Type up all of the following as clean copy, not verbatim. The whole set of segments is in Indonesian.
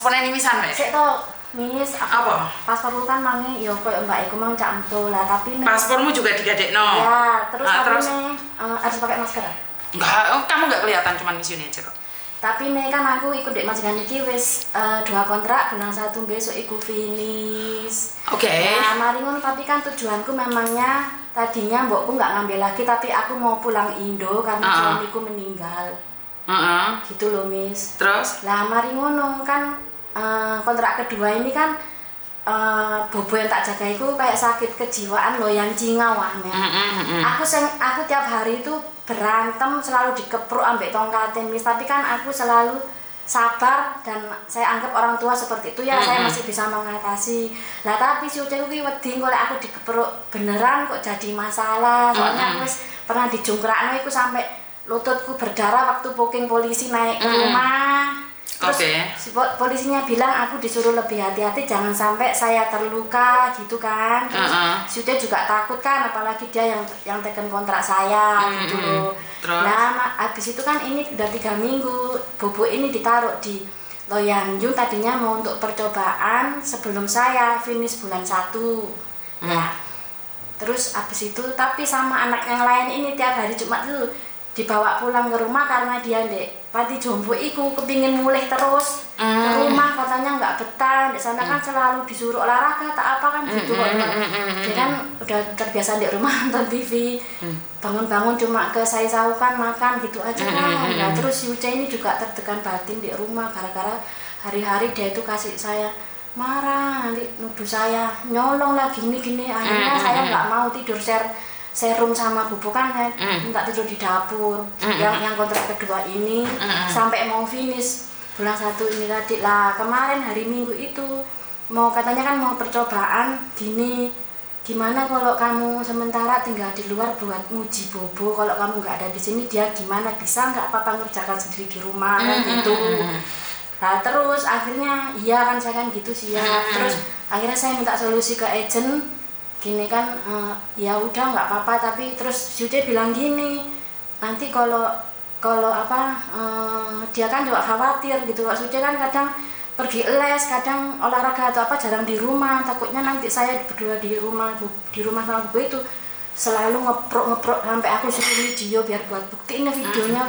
Pernah ini misan weh? Sik to, Miss, Apa? pasporku kan mangi yo koyo mbak iku mang cak emtu lah, tapi Paspormu juga digadekno. ya, terus Ah, tapi terus? harus pakai masker. Enggak, kamu nggak kelihatan cuman di sini aja kok. Tapi kan aku ikut dek majikan iki wis 2 kontrak, bulan 1 besok iku finish. Oke. Nah, mari ngono tapi kan tujuanku memangnya tadinya mbokku nggak ngambil lagi tapi aku mau pulang Indo karena suamiku meninggal. Gitu loh, Miss. Terus? Lah mari ngono kan kontrak kedua ini kan bobo yang tak jaga itu kayak sakit kejiwaan loh yang cingawah ya. Aku tiap hari itu berantem selalu dikepruk ambek tongkatin, Miss, tapi kan aku selalu sabar dan saya anggap orang tua seperti itu ya, saya masih bisa mengatasi. Lah tapi si Uce kuwi wedi kalau aku dikepruk beneran kok jadi masalah. Soalnya aku pernah dijungkrakno iku sampai lututku berdarah waktu booking polisi naik ke rumah. Terus si polisinya bilang aku disuruh lebih hati-hati jangan sampai saya terluka gitu kan. Terus si Uce juga takut kan, apalagi dia yang tekan kontrak saya gitu loh. Nah habis itu kan ini udah 3 minggu bobo ini ditaruh di Loyanjung, tadinya mau untuk percobaan sebelum saya finish bulan 1 ya. Terus habis itu tapi sama anak yang lain ini tiap hari Jumat tuh dibawa pulang ke rumah karena dia ndek Pati Jombo iku kepingin mulih terus ke rumah, katanya nggak betah di sana kan selalu disuruh olahraga tak apa kan gitu kok. Dia kan udah terbiasa di rumah nonton TV, bangun-bangun cuma ke saya saukan makan gitu aja kan. Nah terus si Uca ini juga tertekan batin di rumah gara-gara hari-hari dia itu kasih saya marah, nanti nuduh saya nyolong lah gini-gini. Akhirnya saya nggak mau tidur serum sama bubuk kan minta tidur di dapur. Yang kontrak kedua ini sampai mau finish bulan 1 ini tadi lah. Kemarin hari Minggu itu katanya kan mau percobaan gini, gimana kalau kamu sementara tinggal di luar buat nguji bobo, kalau kamu nggak ada di sini dia gimana, bisa nggak papa ngerjakan sendiri di rumah kan gitu. Nah terus akhirnya iya kan saya kan gitu sih ya. Terus akhirnya saya minta solusi ke agent gini kan, ya udah nggak apa-apa, tapi terus Suce bilang gini, nanti kalau dia kan juga khawatir gitu. Kak Suce kan kadang pergi les, kadang olahraga atau apa jarang di rumah, takutnya nanti saya berdua di rumah sama gue itu selalu ngeprok sampai aku suruh video biar buat bukti ini videonya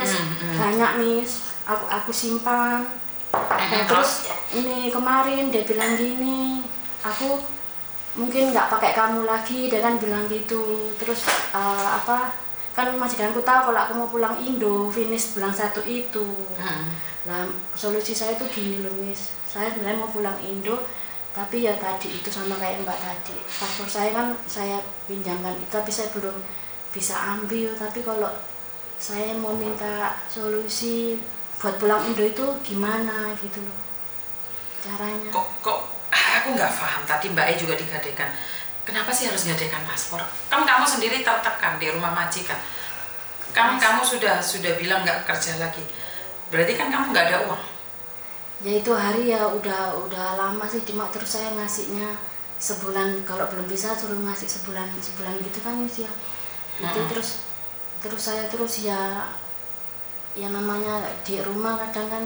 banyak, Miss, aku simpan. Nah, terus ini kemarin dia bilang gini, aku mungkin nggak pakai kamu lagi, dia kan bilang gitu. Terus kan majikanku tahu kalau aku mau pulang Indo finish bulan 1 itu. Nah solusi saya tuh gini loh, Miss, saya sebenarnya mau pulang Indo tapi ya tadi itu sama kayak Mbak tadi, paspor saya kan saya pinjamkan itu tapi saya belum bisa ambil. Tapi kalau saya mau minta solusi buat pulang Indo itu gimana gitu loh caranya. Kok aku nggak paham, tadi Mbak E juga digadekan. Kenapa sih harus gadekan paspor? Kan kamu sendiri tertekan di rumah majikan. Kamu sudah bilang nggak kerja lagi. Berarti kan kamu nggak ada uang. Ya itu hari ya udah lama sih, cuma terus saya ngasihnya sebulan, kalau belum bisa suruh ngasih sebulan gitu kan, Miss ya. Itu terus saya ya namanya di rumah kadang kan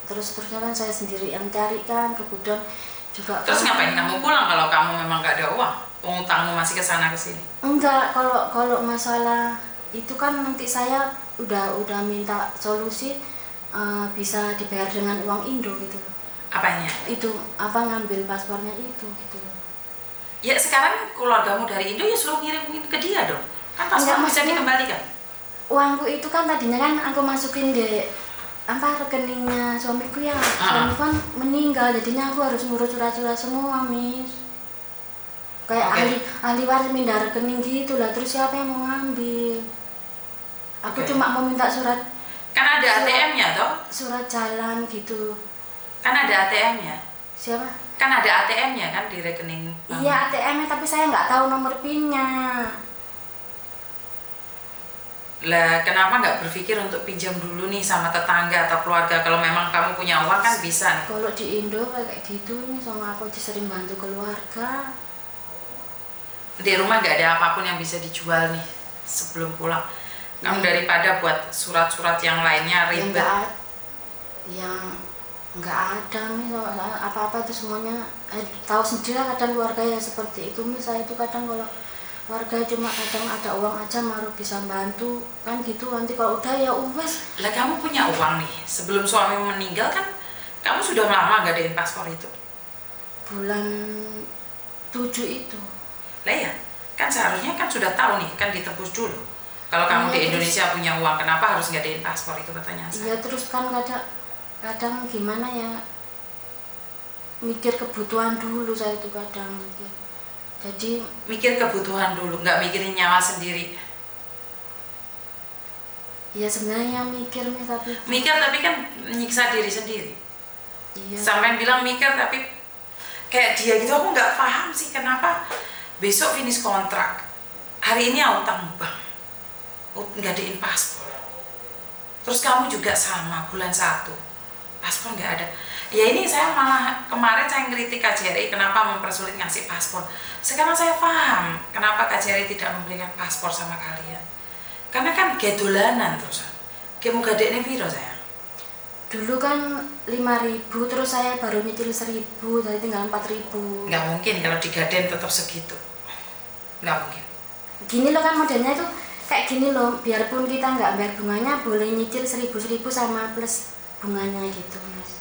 terusnya kan saya sendiri yang cari kan, kemudian juga. Terus ngapain kamu pulang kalau kamu memang nggak ada uang? Utangmu masih kesana kesini? Enggak, kalau masalah itu kan nanti saya udah minta solusi, bisa dibayar dengan uang Indo gitu loh. Apanya? Itu ngambil paspornya itu gitu loh. Ya sekarang keluargamu dari Indo ya suruh ngirimin ke dia dong. Kan paspor bisa dikembalikan. Uangku itu kan tadinya kan aku masukin di rekeningnya suamiku ya. Suamiku kan meninggal, jadinya aku harus ngurus surat-surat semua, Miss. Kayak ahli waris pindah rekening gitu lah, terus siapa yang mau ngambil? Aku cuma mau minta surat. Kan ada ATM-nya toh? Surat jalan gitu. Kan ada ATM-nya. Siapa? Kan ada ATM-nya kan di rekening. Iya ATM-nya, tapi saya nggak tahu nomor PIN-nya. Lah kenapa nggak berpikir untuk pinjam dulu nih sama tetangga atau keluarga? Kalau memang kamu punya uang kan bisa. Kalau di Indo kayak gitu nih, sama aku sering bantu keluarga. Di rumah nggak ada apapun yang bisa dijual nih sebelum pulang. Kamu daripada buat surat-surat yang lainnya ribet. Yang nggak ada nih apa-apa itu semuanya tahu sendiri lah, kadang keluarga ya seperti itu saya itu kadang kalau keluarga cuma kadang ada uang aja baru bisa bantu kan gitu, nanti kalau udah ya wes. Lah kamu punya uang nih, sebelum suami meninggal kan kamu sudah lama ngadain paspor itu? Bulan 7 itu. Lah ya, kan seharusnya kan sudah tahu nih, kan ditebus dulu. Kalau kamu di Indonesia punya uang, kenapa harus ngadain paspor itu pertanyaan saya? Iya terus kan kadang gimana ya, mikir kebutuhan dulu saya itu kadang mikir. Jadi mikir kebutuhan dulu, nggak mikirin nyawa sendiri. ya sebenarnya mikir nih tapi kan menyiksa diri sendiri. iya. Sampai bilang mikir tapi kayak dia gitu, aku nggak paham sih kenapa besok finish kontrak, hari ini utang bank, ngadain paspor. Terus kamu juga sama, bulan 1 paspor nggak ada. Ya ini saya malah kemarin saya ngeritik KJRI kenapa mempersulit ngasih paspor. Sekarang saya paham kenapa KJRI tidak memberikan paspor sama kalian. Karena kan gedolanan terus. Kamu gadeknya piro saya? Dulu kan 5.000 terus saya baru nyicil 1.000, jadi tinggal 4.000. Nggak mungkin kalau digadein tetap segitu. Nggak mungkin. Gini loh kan modelnya itu kayak gini loh, biarpun kita nggak bayar bunganya boleh nyicil 1.000 sama plus bunganya gitu mas.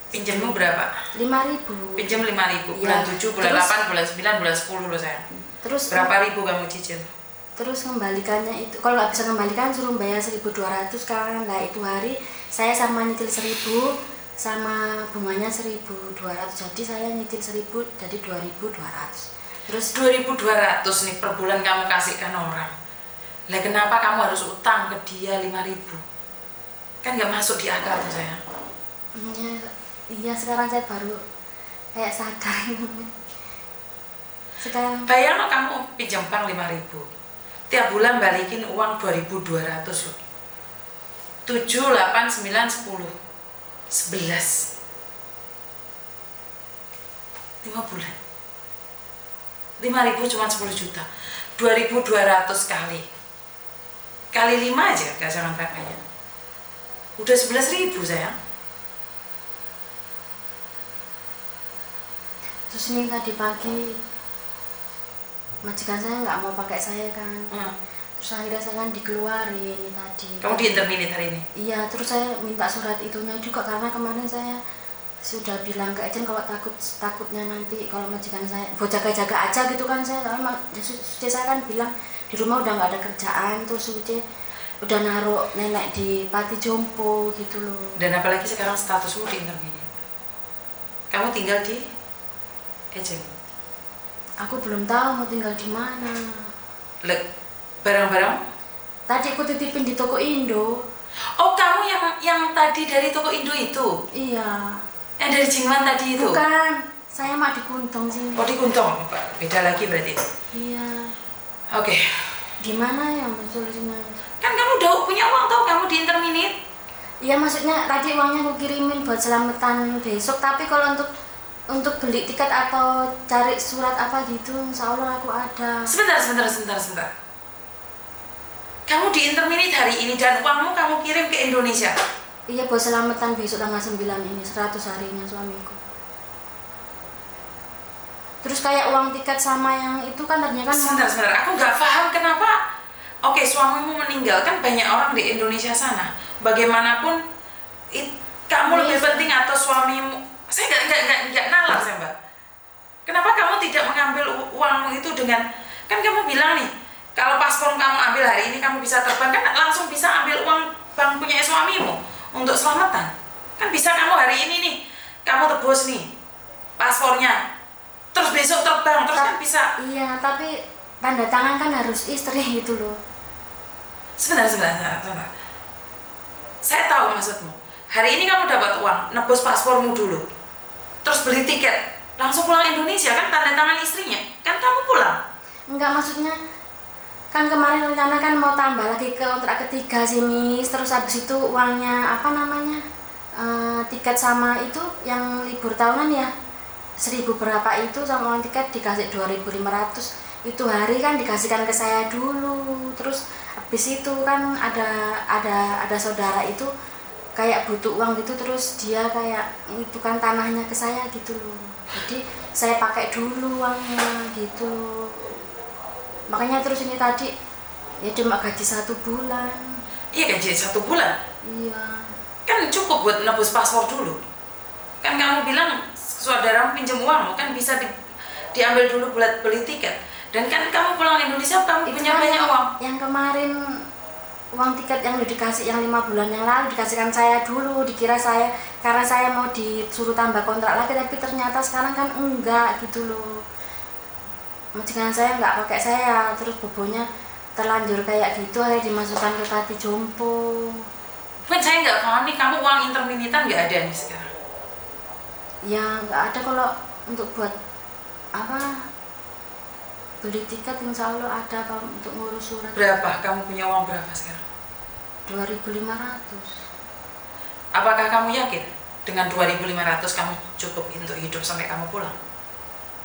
Pinjammu berapa? 5.000. Pinjam 5.000, bulan 7, bulan 8, bulan 9, bulan 10 loh saya. Terus berapa ribu kamu cicil? Terus kembalikannya itu, kalau nggak bisa kembalikan suruh bayar 1.200 kan. Nah itu hari saya sama nyicil 1.000 sama bunganya 1.200, jadi saya nyicil 1.000 jadi 2.200. Terus 2.200 nih per bulan kamu kasihkan orang. Lah kenapa kamu harus utang ke dia 5.000? Kan nggak masuk di akal tuh saya. Iya sekarang saya baru kayak sadar. Sekarang bayang lo kamu pinjam bank 5.000, tiap bulan balikin uang 2.200 loh. 7, 8, 9, 10, 11 5 bulan 5.000 cuma 10 juta, 2.200 kali 5 aja, gak jangan banyak, udah 11.000 sayang. Terus ini tadi pagi majikan saya nggak mau pakai saya kan. Terus akhirnya saya kan dikeluarin tadi. Kamu diinterminate hari ini? Iya, terus saya minta surat itunya juga karena kemarin saya sudah bilang ke agent kalau takutnya nanti kalau majikan saya buat jaga-jaga aja gitu kan. Saya kan bilang di rumah udah nggak ada kerjaan, terus Suci udah naruh nenek di panti jompo gitu loh. Dan apalagi sekarang statusmu diinterminate, kamu tinggal di agent. Aku belum tahu mau tinggal di mana. Barang-barang? Tadi aku titipin di toko Indo. Oh, kamu yang tadi dari toko Indo itu? Iya. Yang dari Jingwan tadi itu? Bukan, saya mah di Kuntong sini. Oh, di Kuntong, beda lagi berarti? Iya. Oke. Gimana ya solusinya? Kan kamu udah punya uang tau, kamu diinterminate. Iya, maksudnya tadi uangnya aku kirimin buat selamatan besok, tapi kalau untuk beli tiket atau cari surat apa gitu, insya Allah aku ada. Sebentar. Kamu diinterminate hari ini dan uangmu kamu kirim ke Indonesia? Iya, buat selamatan besok tanggal 9 ini, 100 harinya suamiku. Terus kayak uang tiket sama yang itu kan ternyata kan. Sebentar, aku nggak paham kenapa. Oke, suamimu meninggal, kan banyak orang di Indonesia sana. Bagaimanapun, kamu lebih penting atau suamimu? Saya nggak nalar saya mbak. Kenapa kamu tidak mengambil uangmu itu dengan, kan kamu bilang nih, kalau paspor kamu ambil hari ini kamu bisa terbang, kan langsung bisa ambil uang bank punya suamimu untuk selamatan. Kan bisa kamu hari ini nih, kamu tebus nih paspornya, terus besok terbang, terus kan bisa. Iya, tapi tanda tangan kan harus istri gitu loh. Sebentar. Saya tahu maksudmu. Hari ini kamu dapat uang, nebus paspormu dulu, terus beli tiket, langsung pulang Indonesia, kan tanda tangan istrinya, kan kamu pulang. Enggak, maksudnya kan kemarin rencana kan mau tambah lagi ke kontrak ketiga sih Miss, terus habis itu uangnya apa namanya tiket sama itu yang libur tahunan ya 1.000 berapa itu sama uang tiket dikasih 2.500, itu hari kan dikasihkan ke saya dulu. Terus habis itu kan ada saudara itu kayak butuh uang gitu, terus dia kayak itu kan tanahnya ke saya gitu loh, jadi saya pakai dulu uangnya gitu. Makanya terus ini tadi ya cuma gaji 1 bulan. Iya, gaji 1 bulan. Iya. Kan cukup buat nebus paspor dulu. Kan kamu bilang saudara pinjam uang, kan bisa diambil dulu buat beli tiket. Dan kan kamu pulang Indonesia, kamu Itu punya kan banyak uang. Yang kemarin uang tiket yang udah dikasih yang 5 bulan yang lalu dikasihkan saya dulu, dikira saya karena saya mau disuruh tambah kontrak lagi, tapi ternyata sekarang kan enggak gitu loh. Majikan saya nggak pakai saya, terus bobonya terlanjur kayak gitu, akhirnya dimasukkan ke panti jompo. Kan saya nggak paham nih, kamu uang interminitan nggak ada nih sekarang? Ya nggak ada, kalau untuk buat apa beli tiket insya Allah ada, apa untuk ngurus surat. Berapa? Kamu punya uang berapa sekarang? 2.500. Apakah kamu yakin dengan 2.500 kamu cukup untuk hidup sampai kamu pulang?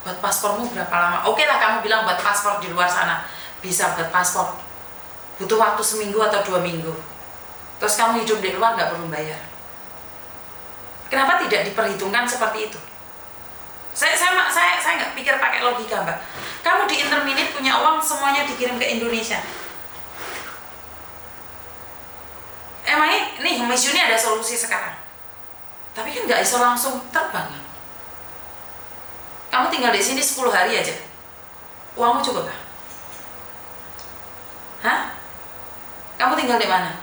Buat paspormu berapa lama? Oke lah, kamu bilang buat paspor di luar sana bisa buat paspor, butuh waktu seminggu atau 2 minggu. Terus kamu hidup di luar nggak perlu bayar. Kenapa tidak diperhitungkan seperti itu? Saya nggak pikir pakai logika, Mbak. Kamu di Interminit punya uang, semuanya dikirim ke Indonesia. Emangnya nih Miss Juni ada solusi sekarang? Tapi kan nggak bisa langsung terbang kan? Kamu tinggal di sini 10 hari aja, uangmu cukup gak? Hah? Kamu tinggal di mana?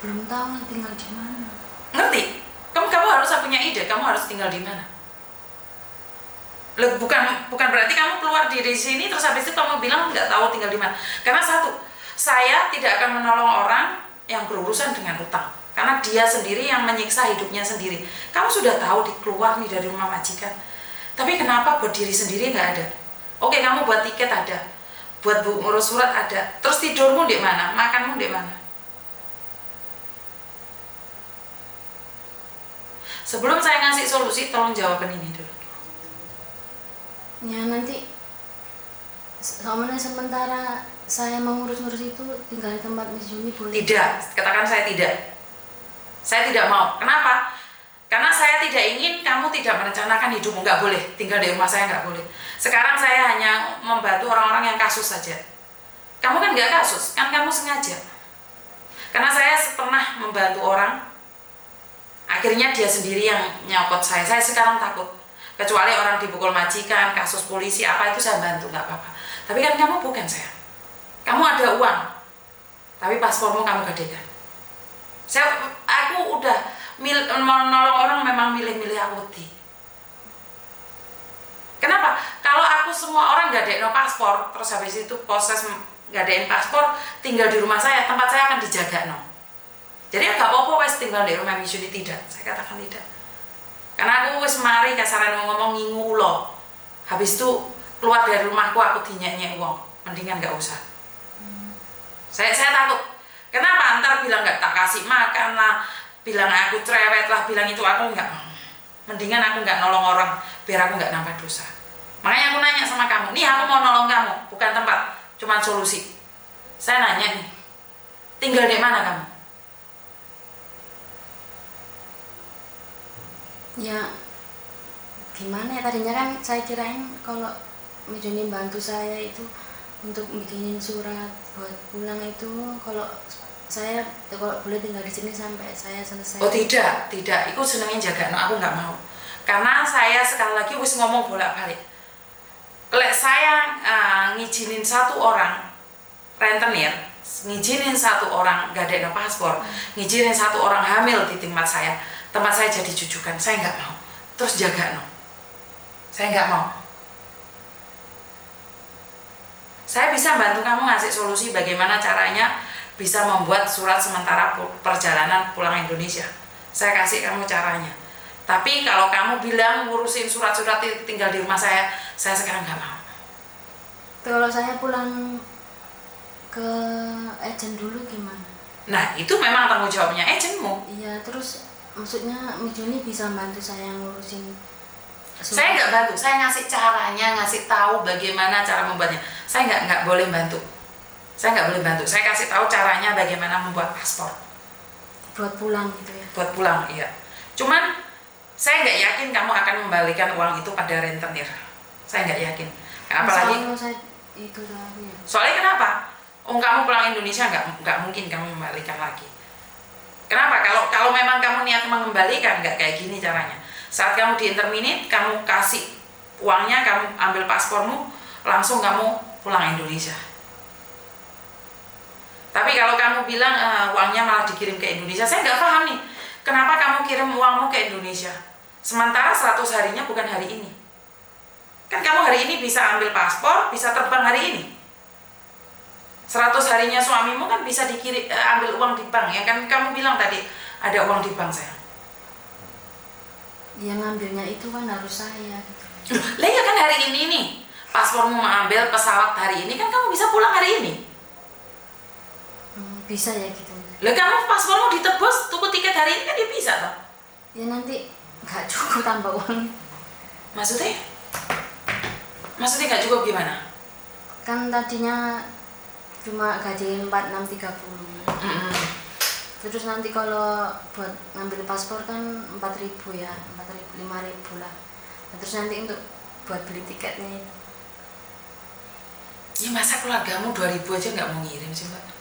Belum tahu tinggal di mana. Ngerti? Kamu harus punya ide, kamu harus tinggal di mana. Bukan berarti kamu keluar dari sini terus habis itu kamu bilang nggak tahu tinggal di mana. Karena satu, saya tidak akan menolong orang yang berurusan dengan utang, karena dia sendiri yang menyiksa hidupnya sendiri. Kamu sudah tahu keluar nih dari rumah majikan, tapi kenapa buat diri sendiri nggak ada? Oke, kamu buat tiket ada, buat ngurus surat ada, terus tidurmu di mana, makanmu di mana? Sebelum saya ngasih solusi, tolong jawaban ini dulu. Ya nanti soalnya sementara saya mengurus-ngurus itu tinggal di tempat Miss Juni boleh? Tidak, katakan saya tidak. Saya tidak mau. Kenapa? Karena saya tidak ingin kamu tidak merencanakan hidupmu. Nggak boleh, tinggal di rumah saya nggak boleh. Sekarang saya hanya membantu orang-orang yang kasus saja. Kamu kan nggak kasus, kan kamu sengaja. Karena saya pernah membantu orang, akhirnya dia sendiri yang nyokot saya. Saya sekarang takut. Kecuali orang dipukul majikan, kasus polisi, apa itu saya bantu, nggak apa-apa. Tapi kan kamu bukan saya. Kamu ada uang, tapi paspormu kamu gadekan. Aku udah menolong orang, memang milih-milih akuti. Kenapa? Kalau aku semua orang gadein paspor, terus habis itu proses gadein paspor, tinggal di rumah saya, tempat saya akan dijaga no. Jadi nggak apa-apa wes tinggal di rumah Miss Juni, tidak. Saya katakan tidak. Karena aku wis mari kasaran ngomong ngingu ulo. Habis itu keluar dari rumahku aku dinyek-nyek uang. Mendingan nggak usah. Saya takut. Kenapa? Antar bilang nggak tak kasih makan lah, bilang aku cerewet lah, bilang itu, aku nggak mau. Mendingan aku nggak nolong orang biar aku nggak nambah dosa. Makanya aku nanya sama kamu. Nih aku mau nolong kamu, bukan tempat, cuma solusi. Saya nanya nih, tinggal di mana kamu? Ya gimana ya, tadinya kan saya kirain kalau Miss Juni bantu saya itu untuk bikinin surat buat pulang itu, kalau saya kalau boleh tinggal di sini sampai saya selesai. Oh tidak, itu senengnya jaga, no, aku nggak mau. Karena saya sekali lagi wis ngomong bolak-balik. Saya ngizinin 1 orang rentenir, ngizinin 1 orang gak ada paspor, ngizinin 1 orang hamil di tempat saya jadi jujukan. Saya nggak mau. Terus jaga no, saya nggak mau. Saya bisa bantu kamu ngasih solusi bagaimana caranya bisa membuat surat sementara perjalanan pulang Indonesia. Saya kasih kamu caranya. Tapi kalau kamu bilang ngurusin surat-surat tinggal di rumah saya sekarang nggak mau. Kalau saya pulang ke agent dulu gimana? Nah itu memang tanggung jawabnya agentmu. Iya, terus maksudnya Miss Juni bisa bantu saya ngurusin surat? Saya nggak bantu, saya ngasih caranya, ngasih tahu bagaimana cara membuatnya. Saya nggak boleh bantu. Saya nggak boleh bantu. Saya kasih tahu caranya bagaimana membuat paspor. buat pulang gitu ya. Buat pulang, iya. Cuman saya nggak yakin kamu akan membalikan uang itu pada rentenir. Saya nggak yakin. Apalagi saya itu tahu ya. soalnya kenapa? Kamu pulang Indonesia nggak mungkin kamu membalikan lagi. Kenapa? Kalau memang kamu niat mengembalikan, nggak kayak gini caranya. Saat kamu di interminate, kamu kasih uangnya, kamu ambil paspormu, langsung kamu pulang Indonesia. Tapi kalau kamu bilang uangnya malah dikirim ke Indonesia, saya nggak paham nih. Kenapa kamu kirim uangmu ke Indonesia? Sementara 100 harinya bukan hari ini. Kan kamu hari ini bisa ambil paspor, bisa terbang hari ini. 100 harinya suamimu kan bisa dikirim, ambil uang di bank. Ya kan kamu bilang tadi ada uang di bank, sayang. Yang ngambilnya itu kan harus saya gitu. Lah ya kan hari ini nih, paspormu mengambil pesawat hari ini, kan kamu bisa pulang hari ini. Bisa ya gitu. Lah kamu paspormu ditebus, tunggu tiket hari ini kan dia bisa toh? Ya nanti nggak cukup tambah uang. Maksudnya? Maksudnya nggak cukup gimana? Kan tadinya cuma gaji 4630. Terus nanti kalau buat ngambil paspor kan 4.000 ya, 4.000, 5.000 lah. Terus nanti untuk buat beli tiketnya itu. Ya masa keluargamu 2.000 aja nggak mau ngirim sih, Mbak?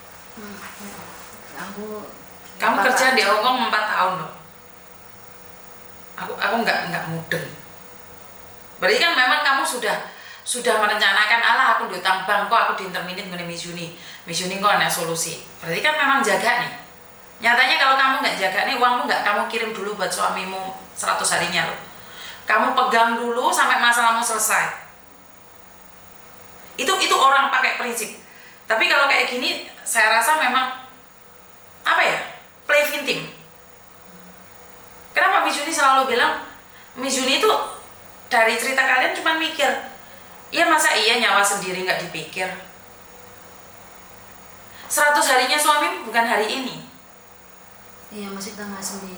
Kamu kerja di Hongkong 4 tahun loh. Aku nggak mudeng. Berarti kan memang kamu sudah merencanakan, aku diutang bank kok, aku diinterminate ngene Misuni kok ada solusi. Berarti kan memang jaga nih. Nyatanya kalau kamu nggak jaga nih, uangmu nggak kamu kirim dulu buat suamimu 100 harinya loh. Kamu pegang dulu sampai masalahmu selesai. Itu orang pakai prinsip. Tapi kalau kayak gini, saya rasa memang apa ya? Play victim. Kenapa Mijuni selalu bilang Mijuni itu dari cerita kalian cuma mikir, iya masa iya nyawa sendiri nggak dipikir? 100 harinya suami bukan hari ini. Iya, masih tanggal 9.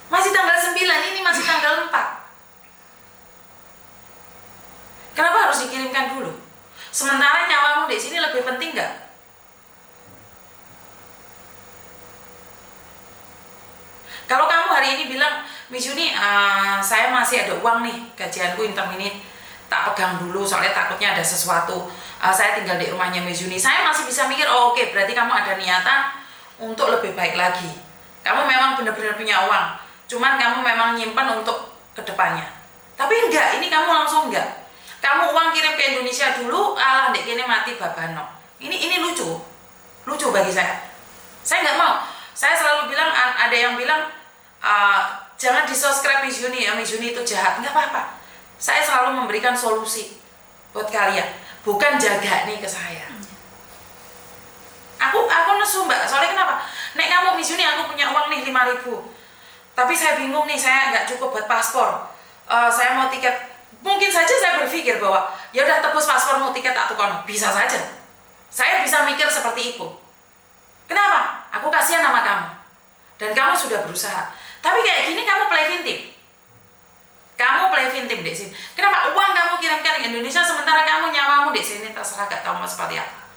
Masih tanggal 9, ini masih tanggal 4. Kenapa harus dikirimkan dulu? Sementara nyawamu di sini lebih penting nggak? Kalau kamu hari ini bilang, Mijuni, saya masih ada uang nih, gajianku interminate, tak pegang dulu, soalnya takutnya ada sesuatu. Saya tinggal di rumahnya Mijuni. Saya masih bisa mikir, oh oke, berarti kamu ada niatan untuk lebih baik lagi. Kamu memang benar-benar punya uang, cuman kamu memang nyimpan untuk kedepannya. Tapi enggak, ini kamu langsung enggak. Kamu uang kirim ke Indonesia dulu, alah dek kene mati babano. Ini lucu bagi saya. Saya nggak mau. Saya selalu bilang, ada yang bilang jangan di subscribe Mijuni ya, Mijuni itu jahat. Nggak apa-apa. Saya selalu memberikan solusi buat kalian, bukan jaga nih ke saya. Aku nesu mbak, soalnya kenapa? Nek kamu Mijuni, aku punya uang nih 5.000, tapi saya bingung nih, saya nggak cukup buat paspor. Saya mau tiket. Mungkin saja saya berpikir bahwa ya udah tebus paspormu, tiket tak tukar, bisa saja. Saya bisa mikir seperti itu. Kenapa? Aku kasihan sama kamu. Dan kamu sudah berusaha. Tapi kayak gini kamu play victim. Kamu play victim di sini. Kenapa uang kamu kirimkan ke Indonesia sementara kamu nyawamu di sini terserah gak tahu mau seperti apa.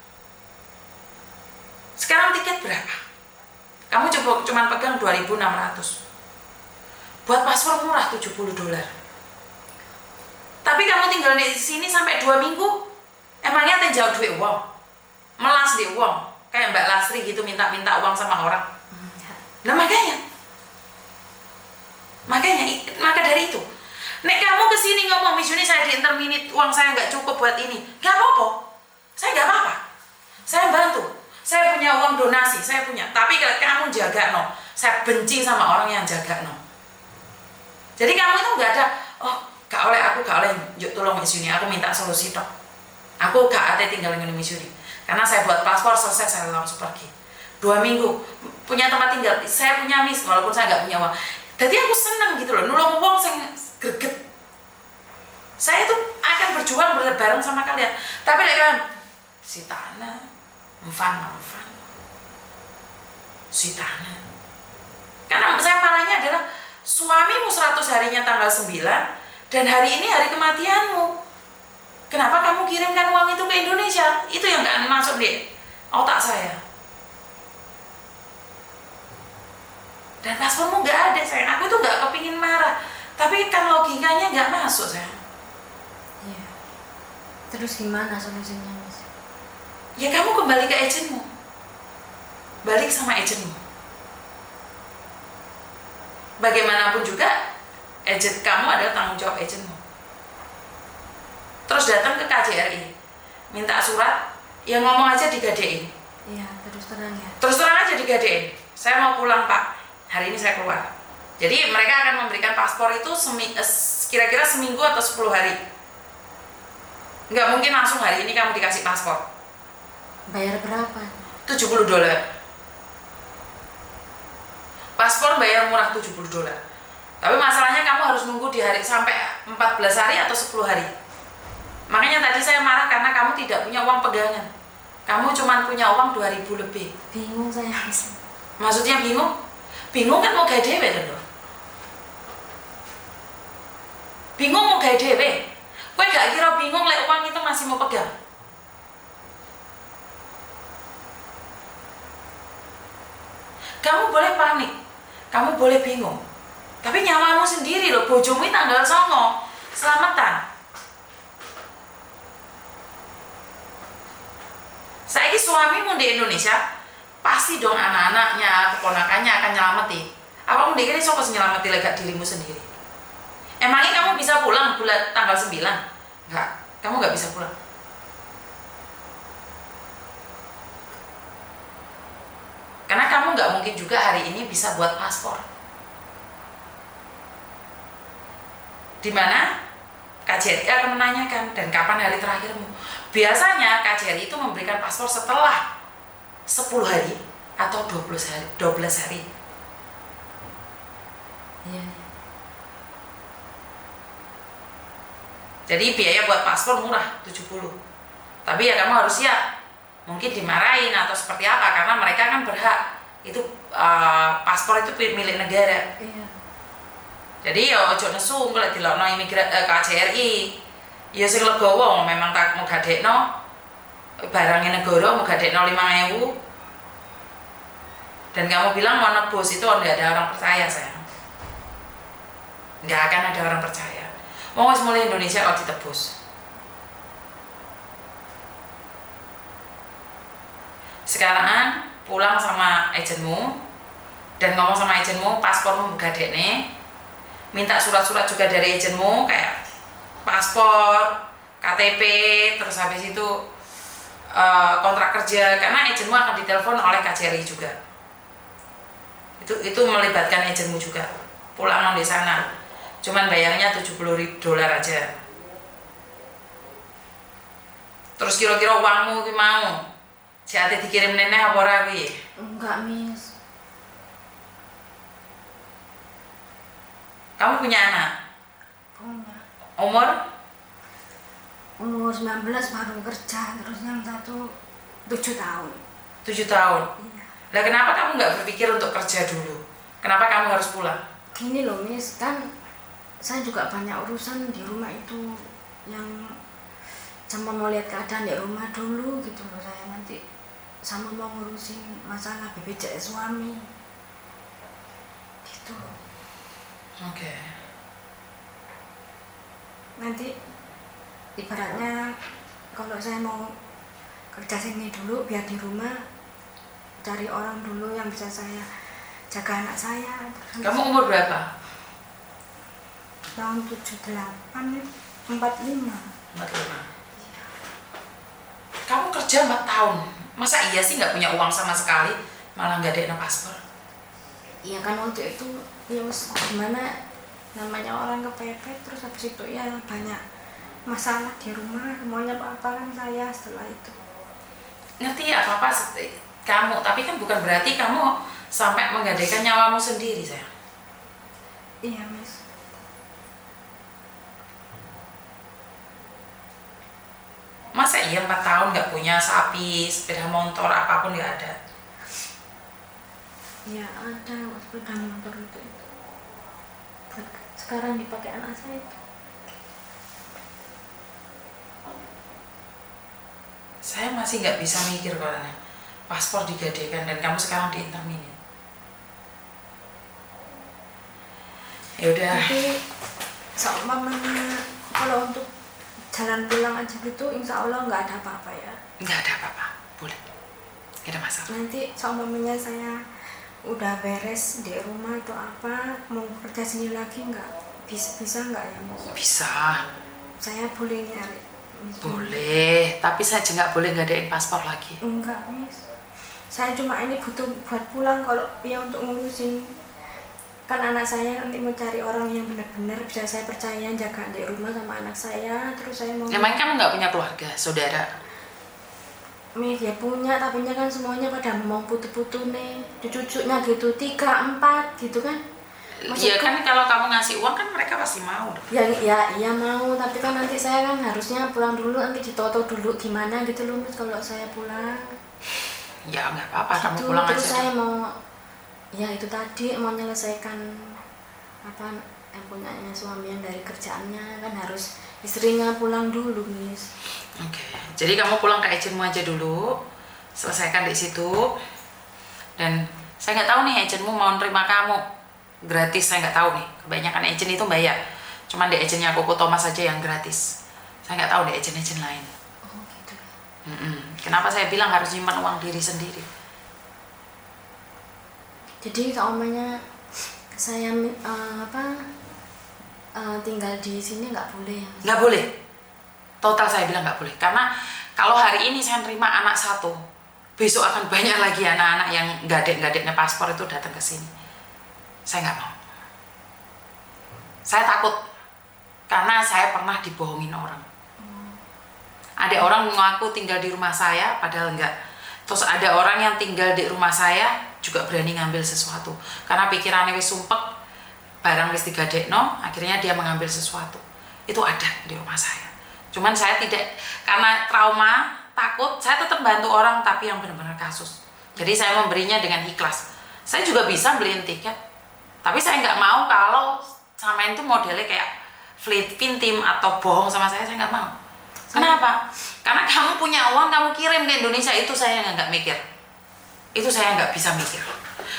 Sekarang tiket berapa? Kamu cuma pegang 2.600. Buat paspor murah $70. Tapi kamu tinggal di sini sampai 2 minggu, emangnya jauh duit uang, melas di uang, kayak Mbak Lasri gitu minta-minta uang sama orang. Nah maka dari itu, nek kamu kesini ngomong Mijuni saya di interminate, uang saya nggak cukup buat ini, nggak apa-apa, saya nggak apa-apa, saya bantu, saya punya uang donasi, saya punya. Tapi kalau kamu jaga no, saya benci sama orang yang jaga no. Jadi kamu itu nggak ada, gak oleh yuk tolong Mijuni, aku minta solusi toh. Aku gak ada tinggal di Mijuni. Karena saya buat paspor selesai, saya langsung pergi. 2 minggu, punya tempat tinggal, saya punya mis, walaupun saya gak punya uang. Jadi aku senang gitu loh, nulung uang saya greget. Saya tuh akan berjuang bareng sama kalian. Tapi kalian, si Tanah, Mfan. Si Tanah. Karena saya marahnya adalah, suamimu 100 harinya tanggal 9, dan hari ini hari kematianmu. Kenapa kamu kirimkan uang itu ke Indonesia? Itu yang gak masuk di otak saya. Dan paspormu nggak ada sayang. Aku tuh nggak kepingin marah, tapi kan logikanya nggak masuk sayang. Iya. Terus gimana solusinya Mas? Ya kamu kembali ke agenmu, balik sama agenmu. Bagaimanapun juga agent kamu adalah tanggung jawab agenmu. Terus datang ke KJRI, minta surat, ya ngomong aja digadein. Iya, terus terang ya. Terus terang aja digadein. Saya mau pulang Pak, hari ini saya keluar. Jadi mereka akan memberikan paspor itu kira-kira seminggu atau 10 hari. Nggak mungkin langsung hari ini kamu dikasih paspor. Bayar berapa? $70. Paspor bayar murah $70. Tapi masalahnya kamu harus nunggu di hari sampai 14 hari atau 10 hari. Makanya tadi saya marah karena kamu tidak punya uang pegangan. Kamu cuma punya uang 2.000 lebih. Bingung saya Mas. Maksudnya bingung? Bingung kan mau gawe dhewe lho. Bingung mau gawe dhewe. Kowe gak kira bingung lek uang itu masih mau pegang? Kamu boleh panik, kamu boleh bingung, tapi nyawamu sendiri loh, bojomu tanggal 9, selamatan. Saiki suamimu di Indonesia, pasti dong anak-anaknya, keponakannya akan nyelamati. Apa mending ini sopo nyelamati lega dirimu sendiri? Emangnya kamu bisa pulang bulan tanggal 9? Enggak, kamu nggak bisa pulang. Karena kamu nggak mungkin juga hari ini bisa buat paspor. Dimana KJRI akan menanyakan, dan kapan hari terakhirmu? Biasanya KJRI itu memberikan paspor setelah 10 hari atau 12 hari. 12 hari. Iya. Jadi biaya buat paspor murah, 70. Tapi ya kamu harus siap. Mungkin dimarahin atau seperti apa, karena mereka kan berhak. Itu paspor itu milik negara. Iya. Jadi ya ojo nesu engko lek dilokno KJRI. Ya sing legowo memang tak mau gadekno barangnya negara mau gadekno 5.000. Dan kamu bilang mau nebus, itu enggak ada orang percaya sayang. Enggak akan ada orang percaya. Mau wis mulai Indonesia kok ditebus. Sekarang pulang sama agenmu dan ngomong sama agenmu paspormu gadekne, minta surat-surat juga dari agenmu kayak paspor, KTP, terus habis itu kontrak kerja, karena agenmu akan ditelepon oleh KJRI juga. Itu melibatkan agenmu juga. Pulang di sana, cuman bayarnya $70 aja. Terus kira-kira uangmu ki mau jate dikirim nenek apa ora kuwi? Enggak, Miss. Kamu punya anak? Punya. Umur 19 baru kerja, terus yang satu 7 tahun. 7 tahun. Iya. Lah kenapa kamu nggak berpikir untuk kerja dulu? Kenapa kamu harus pulang? Gini loh, Miss, kan saya juga banyak urusan di rumah itu yang sama mau lihat keadaan di rumah dulu gitu loh, saya nanti sama mau ngurusin masalah BPJS suami gitu. Oke. Nanti ibaratnya kalau saya mau kerja sini dulu biar di rumah cari orang dulu yang bisa saya jaga anak saya. Kamu umur berapa? Tahun 78 nih, 45. 45. Kamu kerja 4 tahun. Masa iya sih nggak punya uang sama sekali, malah nggak ada paspor? Iya kan waktu itu ya gimana namanya orang kepepet, terus habis itu ya banyak masalah di rumah, maunya apa kan saya setelah itu. Ngerti ya apa kamu, tapi kan bukan berarti kamu sampai menggadaikan nyawamu sendiri sayang. Iya, Miss. Masa iya 4 tahun nggak punya sapi, sepeda motor, apapun nggak ada? Ya ada sepeda motor itu. Sekarang dipakai anak saya itu. Saya masih nggak bisa mikir karena paspor digadaikan dan kamu sekarang diinterminin. Ya udah. Tapi seumpamanya kalau untuk jalan pulang aja gitu, insya Allah nggak ada apa-apa ya. Nggak ada apa-apa, boleh. Nggak ada masalah. Nanti seumpamanya saya udah beres di rumah atau apa, mau kerja sini lagi nggak bisa nggak ya Mas? Bisa. Saya boleh nyari? Boleh, tapi saya juga nggak boleh ngadain paspor lagi. Enggak Miss, saya cuma ini butuh buat pulang. Kalau ya untuk ngurusin, kan anak saya nanti mau cari orang yang benar-benar bisa saya percaya jaga di rumah sama anak saya. Terus saya mau Emang kamu nggak punya keluarga, saudara? Miss ya punya, tapi kan semuanya pada mau putu-putu nih, cucu-cucunya gitu 3, 4 gitu kan. Iya kan, kalau kamu ngasih uang kan mereka pasti mau dong. Ya mau, tapi kan nanti saya kan harusnya pulang dulu, nanti ditoto dulu gimana gitu loh Miss kalau saya pulang. Ya nggak apa-apa, Gitu, kamu pulang terus aja. saya mau, ya itu tadi mau menyelesaikan apa yang punyanya suami yang dari kerjaannya, kan harus istrinya pulang dulu Miss. Oke, jadi kamu pulang ke agentmu aja dulu, selesaikan di situ. Dan saya nggak tahu nih agentmu mau nerima kamu gratis, saya nggak tahu nih. Kebanyakan agent itu bayar, cuman di agentnya Koko Thomas saja yang gratis. Saya nggak tahu di agent-agent lain. Oh gitu. Kenapa saya bilang harus nyimpan uang diri sendiri? Jadi seumurnya saya tinggal di sini nggak boleh ya Mas? Nggak boleh. Total saya bilang nggak boleh. Karena kalau hari ini saya nerima anak satu, besok akan banyak lagi anak-anak yang gadek-gadeknya paspor itu datang ke sini. Saya nggak mau. Saya takut karena saya pernah dibohongin orang. Ada orang mengaku tinggal di rumah saya, padahal enggak. Terus ada orang yang tinggal di rumah saya juga berani ngambil sesuatu karena pikirannya wis sumpek, barang wis digadekno, akhirnya dia mengambil sesuatu. Itu ada di rumah saya. Cuman saya tidak, karena trauma, takut, saya tetap bantu orang tapi yang benar-benar kasus. Jadi saya memberinya dengan ikhlas. Saya juga bisa beliin tiket, tapi saya nggak mau kalau sama itu modelnya kayak pintim atau bohong sama saya nggak mau. Kenapa? Karena kamu punya uang, kamu kirim ke Indonesia, itu saya nggak mikir. Itu saya nggak bisa mikir.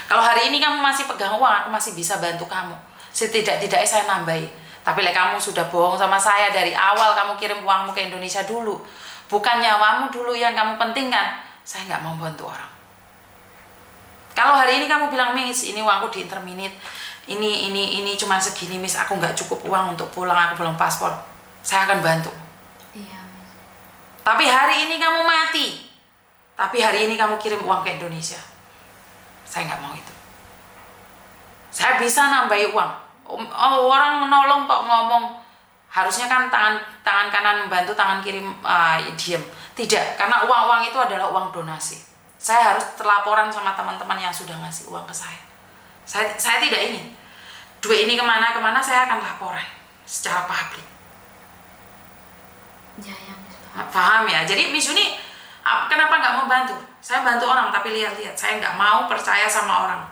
Kalau hari ini kamu masih pegang uang, aku masih bisa bantu kamu. Setidak-tidaknya saya nambahi. Tapi kamu sudah bohong sama saya dari awal, kamu kirim uangmu ke Indonesia dulu. Bukan nyawamu dulu yang kamu pentingkan. Saya nggak mau bantu orang. Kalau hari ini kamu bilang, Miss, ini uangku di interminit, ini cuma segini, Miss, aku nggak cukup uang untuk pulang, aku belum paspor, saya akan bantu. Iya Miss. Tapi hari ini kamu mati, tapi hari ini kamu kirim uang ke Indonesia, saya nggak mau itu. Saya bisa nambahi uang. Orang menolong kok ngomong harusnya kan tangan kanan membantu, tangan kiri diem. Tidak, karena uang itu adalah uang donasi. Saya harus terlaporan sama teman-teman yang sudah ngasih uang ke saya. Saya tidak ingin duit ini kemana saya akan laporan secara publik. Ya Miss. Paham ya? Jadi Miss Yuni kenapa nggak mau bantu? Saya bantu orang tapi lihat-lihat, saya nggak mau percaya sama orang.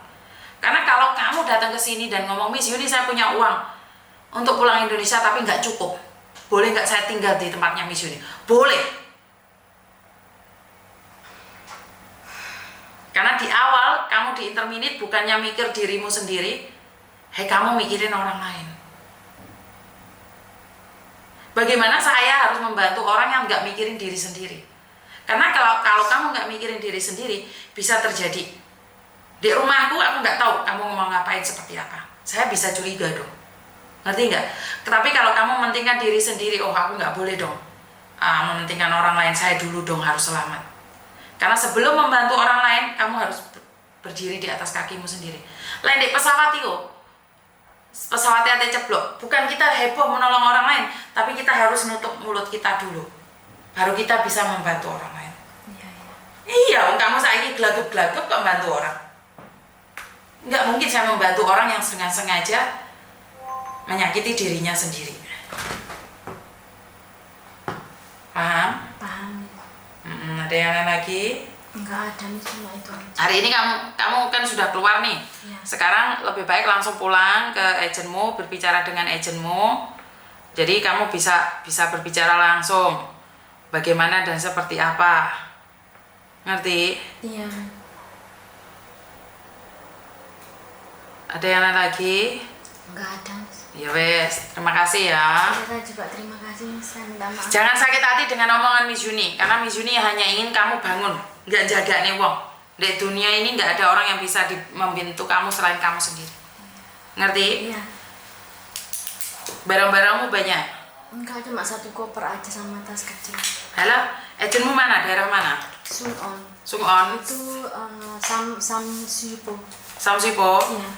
Karena kalau kamu datang ke sini dan ngomong, Miss Yuni saya punya uang untuk pulang Indonesia tapi nggak cukup, boleh nggak saya tinggal di tempatnya Miss Yuni? Boleh. Karena di awal kamu di interminit bukannya mikir dirimu sendiri, kamu mikirin orang lain. Bagaimana saya harus membantu orang yang nggak mikirin diri sendiri? Karena kalau kamu nggak mikirin diri sendiri, bisa terjadi. Di rumahku aku nggak tahu kamu mau ngapain seperti apa. Saya bisa curiga dong. Ngerti nggak? Tapi kalau kamu mementingkan diri sendiri, aku nggak boleh dong mementingkan orang lain, saya dulu dong harus selamat. Karena sebelum membantu orang lain, kamu harus berdiri di atas kakimu sendiri. Lain di pesawat itu, pesawatnya ceblok. Bukan kita heboh menolong orang lain, tapi kita harus nutup mulut kita dulu. Baru kita bisa membantu orang lain. Iya, kamu saya ini gelagep-gelagep kok membantu orang. Nggak mungkin saya membantu orang yang sengaja menyakiti dirinya sendiri. Paham? Paham. Ada yang lain lagi? Enggak ada nih, cuma itu aja. Hari ini kamu kan sudah keluar nih. Ya. Sekarang lebih baik langsung pulang ke agentmu, berbicara dengan agentmu. Jadi kamu bisa berbicara langsung. Bagaimana dan seperti apa? Ngerti? Iya. Ada yang lain lagi? Enggak ada, Mas. Ya wes, terima kasih ya. Saya juga terima kasih, Mas. Saya minta maaf. Jangan sakit hati dengan omongan Miss Yuni, karena Miss Yuni hanya ingin kamu bangun, nggak jaga nih wong. Di dunia ini nggak ada orang yang bisa membantu kamu selain kamu sendiri. Ngerti? Iya. Barang-barangmu banyak. Enggak, cuma 1 koper aja sama tas kecil. Halo, agentmu mana? Daerah mana? Sun-on. Sung'on. Itu Sam Sipo. Samsipo. Iya.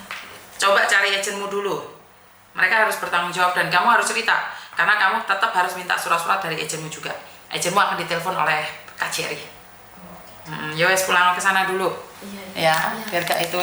Coba cari agentmu dulu. Mereka harus bertanggung jawab dan kamu harus cerita. Karena kamu tetap harus minta surat-surat dari agentmu juga. Agentmu akan ditelepon oleh Kak Jerry. Ya wes, pulang ke sana dulu. Iya. Ya, biar gak itu ya.